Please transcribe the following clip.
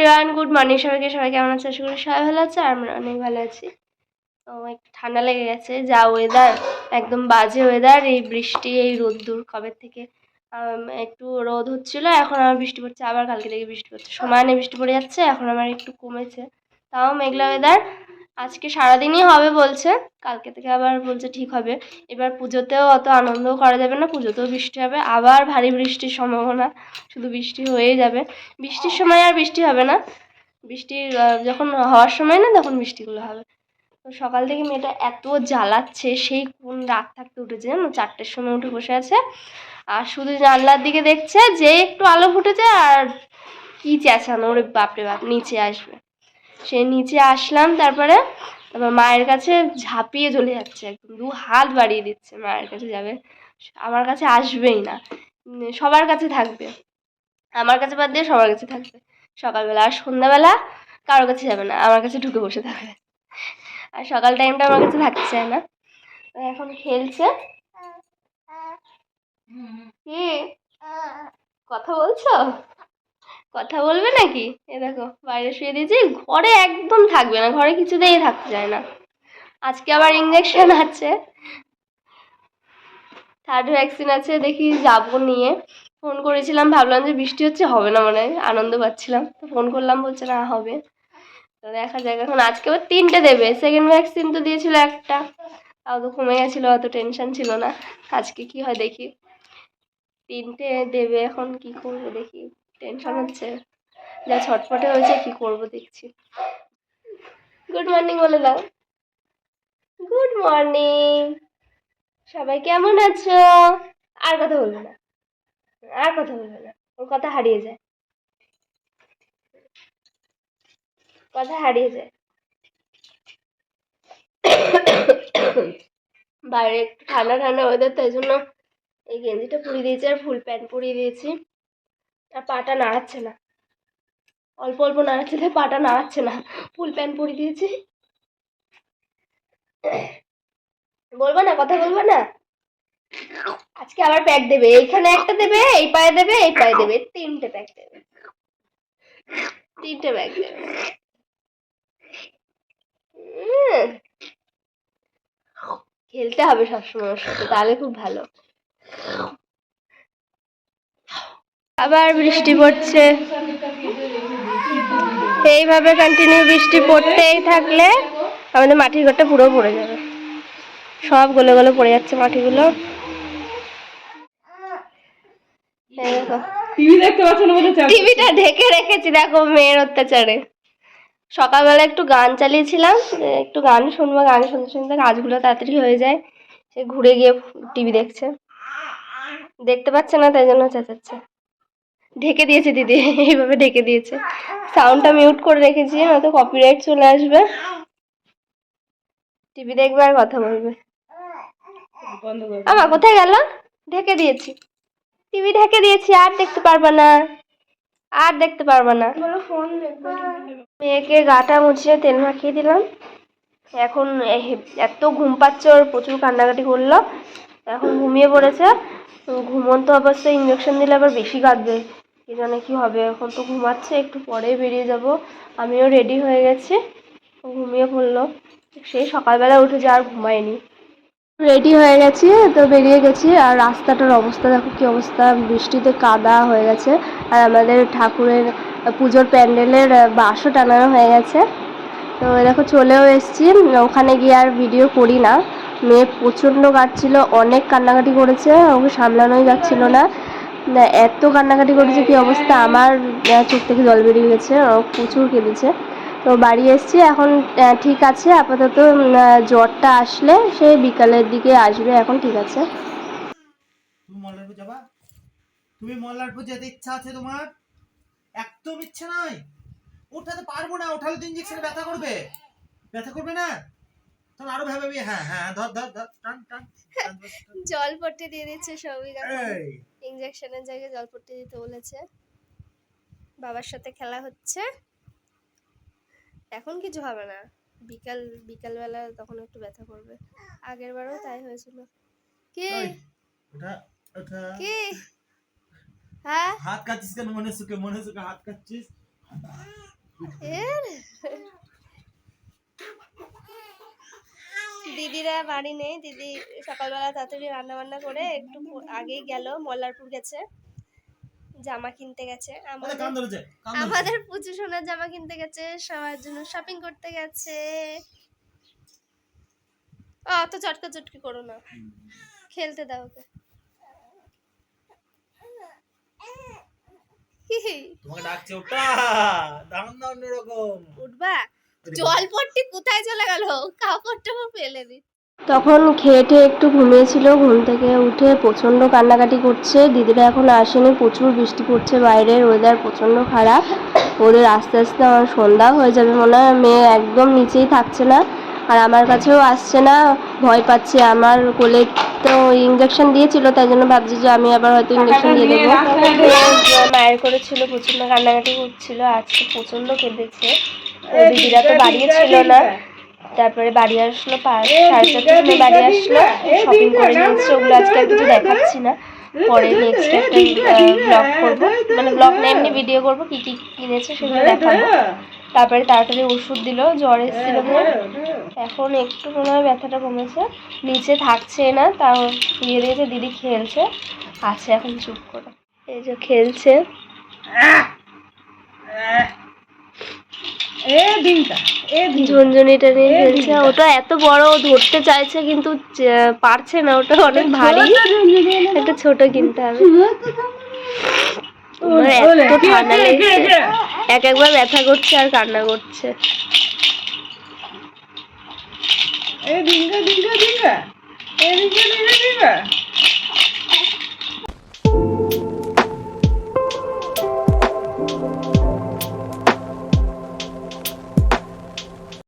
Everyone, good morning সবাইকে। সবাই কেমন আছে? আশা করি সবাই ভালো আছে, আর আমরা অনেক ভালো আছি। তো একটু ঠান্ডা লেগে গেছে, যা ওয়েদার, একদম বাজে ওয়েদার। এই বৃষ্টি, এই রোদ্দুর কবে থেকে একটু রোদ হচ্ছিল, এখন আমার বৃষ্টি পড়ছে, আবার কালকে থেকে বৃষ্টি পড়ছে, সমানে বৃষ্টি পড়ে যাচ্ছে। এখন আমার একটু কমেছে, তাও মেঘলা ওয়েদার। আজকে সারাদিনই হবে বলছে, কালকে থেকে আবার বলছে ঠিক হবে। এবার পুজোতেও অত আনন্দ করা যাবে না, পুজোতেও বৃষ্টি হবে, আবার ভারী বৃষ্টির সম্ভাবনা, শুধু বৃষ্টি হয়েই যাবে। বৃষ্টির সময় আর বৃষ্টি হবে না, বৃষ্টি যখন হওয়ার সময় না তখন বৃষ্টিগুলো হবে। তো সকাল থেকে মেয়েটা এত জ্বালাচ্ছে, সেই কোন রাত থাকতে উঠেছে জানো, 4টের সময় উঠে বসে আছে, আর শুধু জানলার দিকে দেখছে, যে একটু আলো ফুটেছে আর কি চেঁচানো, ওরে বাপরে বাপ, নিচে আসবে। সে নিচে আসলাম, তারপরে মায়ের কাছে ঝাঁপিয়ে চলে যাচ্ছে, একদম 2 হাত বাড়িয়ে দিচ্ছে, মায়ের কাছে যাবে, আমার কাছে আসবেই না, সবার কাছে থাকবে, আমার কাছে বাদ দিয়ে সবার কাছে থাকবে। সকালবেলা আর সন্ধ্যাবেলা কারোর কাছে যাবে না, আমার কাছে ঢুকে বসে থাকবে। আর সকাল টাইমটা আমার কাছে থাকতে চায় না। এখন খেলছে। কি কথা বলছো? কথা বলবে নাকি? এ দেখো বাইরে শুয়ে দিয়েছি, ঘরে একদম থাকবে না, ঘরে কিছুতেই থাকতে চায় না। আজকে আবার ইঞ্জেকশন আছে, 3rd ভ্যাকসিন আছে, দেখি যাবো নিয়ে। ফোন করেছিলাম, ভাবলাম যে বৃষ্টি হচ্ছে, হবে না মনে হয়, আনন্দ পাচ্ছিলাম, তো ফোন করলাম, বলছে না হবে। তো দেখা যাক, এখন আজকে আবার 3টে দেবে, 2nd ভ্যাকসিন তো দিয়েছিল একটা, তাও তো কমে গেছিলো, অত টেনশন ছিল না। আজকে কি হয় দেখি, 3টে দেবে, এখন কি করবো দেখি, টেনশন হচ্ছে, যা ছটফটে হয়েছে, কি করব দেখছি। গুড মর্নিং বলে দাও। গুড মর্নিং, সবাই কেমন আছো? আর কথা বলবে না, আর কথা বলবে না, ওর কথা হারিয়ে যায়, কথা হারিয়ে যায়। বাইরে একটু ঠান্ডা ঠান্ডা ওয়েদার, তাই জন্য এই গেঞ্জিটা পরিয়ে দিয়েছি আর ফুল প্যান্ট পরিয়ে দিয়েছি। আর পাটা নাড়াচ্ছে না, অল্প অল্প নাড়াচ্ছে, পাটা নাড়াচ্ছে না, ফুল প্যান্ট পরিয়ে দিয়েছি। বলবো না, কথা বলবো না। আজকে আবার প্যাক দেবে, এইখানে একটা দেবে, এই পায়ে দেবে, এই পায়ে দেবে, 3টে প্যাক দেবে, 3টে প্যাক দেবে। খেলতে হবে সবসময় ওর সাথে, তাহলে খুব ভালো। আবার বৃষ্টি পড়ছে, এইভাবে কন্টিনিউ বৃষ্টি পড়তেই থাকলে আমাদের মাটির ঘরটা পুরো পড়ে যাবে, সব গলে গলে পড়ে যাচ্ছে মাটিগুলো। টিভিটা ঢেকে রেখেছি, দেখো মেয়ের অত্যাচারে। সকালবেলা একটু গান চালিয়েছিলাম, একটু গান শুনবো, গান শুনতে শুনতে কাজগুলো তাড়াতাড়ি হয়ে যায়। সে ঘুরে গিয়ে টিভি দেখছে, দেখতে পাচ্ছে না, তাই জন্য চেঁচাচ্ছে। ঢেকে দিয়েছে দিদি, এইভাবে ঢেকে দিয়েছে, সাউন্ডটা মিউট করে রেখেছি, নয়তো কপিরাইট চলে আসবে। টিভি দেখবে আর কথা বলবে। আমা কোথায় গেল? ঢেকে দিয়েছি, টিভি ঢেকে দিয়েছি, আর দেখতে পারবে না, আর দেখতে পারবে না। মেয়েকে গাটা মুছিয়ে তেল মাখিয়ে দিলাম, এখন এত ঘুম পাচ্ছে, ওর প্রচুর কান্নাকাটি করলো, এখন ঘুমিয়ে পড়েছে। ঘুমন্ত অবস্থায় ইঞ্জেকশন দিলে আবার বেশি কাঁদবে, কি জানে কি হবে। এখন তো ঘুমাচ্ছে, একটু পরেই বেরিয়ে যাব। আমিও রেডি হয়ে গেছি, ঘুমিয়ে পড়লো, সেই সকালবেলা উঠে আর ঘুমায়নি। রেডি হয়ে গেছি, তো বেরিয়ে গেছি, আর রাস্তাটার অবস্থা দেখো কি অবস্থা, বৃষ্টিতে কাদা হয়ে গেছে। আর আমাদের ঠাকুরের পুজোর প্যান্ডেলের বাঁশও টানানো হয়ে গেছে। তো দেখো চলেও এসেছি, ওখানে গিয়ে আর ভিডিও করি না। মেয়ে প্রচণ্ড কাঁদছিল, অনেক কান্নাকাটি করেছে, ওকে সামলানোই যাচ্ছিল না, এত কান্নাকাটি করেছে কি অবস্থা, আমার চোখ থেকে জল বেরিয়ে গেছে, প্রচুর কেঁদেছে। তো বাড়ি এসেছি, এখন ঠিক আছে আপাতত, জ্বরটা আসলে সে বিকালের দিকে আসবে, এখন ঠিক আছে। তুমি মল্লারপুর যাবা? তুমি মল্লারপুর যেতে ইচ্ছা আছে তোমার? একদম ইচ্ছা নাই। ওঠাতে পারবো না, ওঠালে তো ইঞ্জেকশনে ব্যথা করবে। ব্যথা করবে না? তখন আরো ভাববি, হ্যাঁ হ্যাঁ ধর ধর ধর, টান টান। জল পট্টি দিয়ে দিচ্ছে সৌভিক, ইঞ্জেকশনের জায়গায় জল পট্টি দিতে বলেছে। বাবার সাথে খেলা হচ্ছে, এখন কিছু হবে না, বিকালবেলা তখন একটু ব্যথা করবে, আগের বারও তাই হয়েছিল। কি ওঠা ওঠা, কি হ্যাঁ, হাত কাটছিস কেন? মনে সুখে হাত কাটছিস, দিদিরা বাড়ি নেই, দিদি সকালবেলা তাড়াতাড়ি রান্না বান্না করে একটু আগেই গেল, মল্লারপুর গেছে, জামা কিনতে গেছে। আমাদের পুচু সোনার জামা কিনতে গেছে, সবার জন্য শপিং করতে গেছে। অত চটকা চটকি করো না, খেলতে দাও ওকে। তোমাকে ডাকছে, ওটা দারুণ দারুণ এরকম উঠবা? জল পট্টি কোথায় চলে গেল? কাপড়টা ফেলে দি। তখন খেয়ে টেয়ে একটু ঘুমিয়েছিল, ঘুম থেকে উঠে প্রচণ্ড কান্নাকাটি করছে। দিদিরা এখন আসেনি, প্রচুর বৃষ্টি পড়ছে, বাইরের ওয়েদার প্রচণ্ড খারাপ। ওদের আস্তে আস্তে আমার সন্ধ্যা হয়ে যাবে মনে হয়। মেয়ে একদম নিচেই থাকছে না, আর আমার কাছেও আসছে না, ভয় পাচ্ছে। আমার কোলে তো ইঞ্জেকশন দিয়েছিল, তাই জন্য ভাবছি যে আমি আবার হয়তো ইঞ্জেকশন দিয়ে দেবো। মায়ের করেছিল, প্রচণ্ড কান্নাকাটি করছিল, আজকে প্রচণ্ড কেঁদেছে। দিদিরা তো বাড়িও ছিল না, তারপরে বাড়ি আসলো 4:30টার সময় বাড়ি আসলো, শপিং করে নিয়ে এসছে। ওগুলো আজকে আর কিছু দেখাচ্ছি না, পরে নেক্সট একটা ব্লগ করবো, মানে ব্লগ না এমনি ভিডিও করবো, কি কি কিনেছে সেগুলো দেখাবো। তারপরে তাড়াতাড়ি ওষুধ দিল, জ্বর এসেছিল, এখন একটু মনে হয় ব্যথাটা কমেছে। নিচে থাকছে না, তাও শুয়ে দিয়েছে, দিদি খেলছে আছে এখন চুপ করে, এই যে খেলছে। ঝুনঝুনিটা নিয়ে খেলছে, ওটা এত বড় ধরতে চাইছে কিন্তু পারছে না, ওটা অনেক ভারী, একটা ছোট কিনতে হবে। এত ঠান্ডা লেগেছে, একবার ব্যথা করছে আর কান্না করছে।